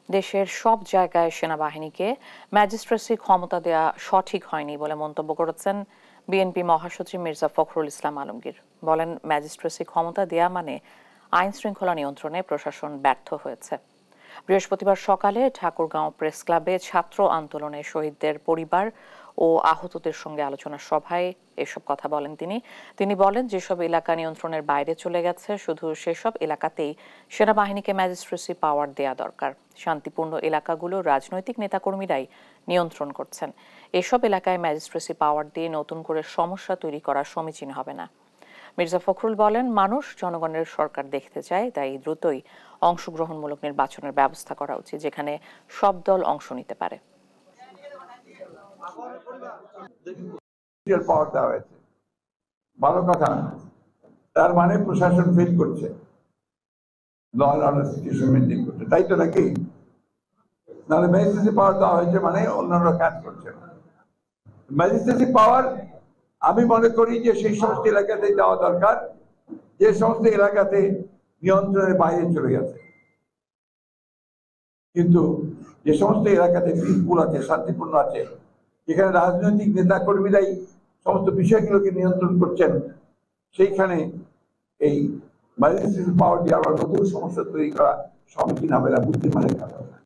দেশের সব জায়গায় সেনাবাহিনীকে ম্যাজিস্ট্রেসি ক্ষমতা দেয়া সঠিক হয়নি বলে মন্তব্য করেছেন বিএনপি মহাসচিব মির্জা ফখরুল ইসলাম আলমগীর। বলেন, ম্যাজিস্ট্রেসি ক্ষমতা দেয়া মানে আইন শৃঙ্খলা নিয়ন্ত্রণে প্রশাসন ব্যর্থ হয়েছে। বৃহস্পতিবার সকালে ঠাকুরগাঁও প্রেস ক্লাবে ছাত্র আন্দোলনে শহীদদের পরিবার ও আহতদের সঙ্গে আলোচনা সভায় এসব কথা বলেন তিনি বলেন, যেসব এলাকা নিয়ন্ত্রণের বাইরে চলে গেছে শুধু সেসব এলাকাতেই সেনাবাহিনীকে ম্যাজিস্ট্রেসি পাওয়ার দেয়া দরকার। শান্তিপূর্ণ এলাকাগুলো রাজনৈতিক নেতাকর্মীরাই নিয়ন্ত্রণ করছেন। এসব এলাকায় ম্যাজিস্ট্রেসি পাওয়ার দিয়ে নতুন করে সমস্যা তৈরি করা সমীচীন হবে না। মির্জা ফখরুল বলেন, মানুষ জনগণের সরকার দেখতে চায়, তাই দ্রুতই অংশগ্রহণমূলক নির্বাচনের ব্যবস্থা করা উচিত, যেখানে সব দল অংশ নিতে পারে। ভালো কথা, তার মানে প্রশাসন ফেল করছে, law and order situation maintain করছে, তাই তো নাকি? নাহলে ম্যাজিস্ট্রেসি পাওয়ার দেওয়া হয়েছে মানে অন্যান্য কাজ করছে না। ম্যাজিস্ট্রেসি পাওয়ার আমি মনে করি যে সেই সমস্ত এলাকাতে দেওয়া দরকার যে সমস্ত এলাকাতে নিয়ন্ত্রণের বাইরে চলে গেছে, কিন্তু যে সমস্ত এলাকাতে পিসফুল আছে, শান্তিপূর্ণ আছে, যেখানে রাজনৈতিক নেতা কর্মীরাই সমস্ত বিষয়গুলোকে নিয়ন্ত্রণ করছেন, সেইখানে এই ম্যাজিস্ট্রেসি পাওয়ার দিয়ে আবার নতুন সমস্যা তৈরি করা সমীচীন হবে না, বুদ্ধিমানের কাজ হবে না।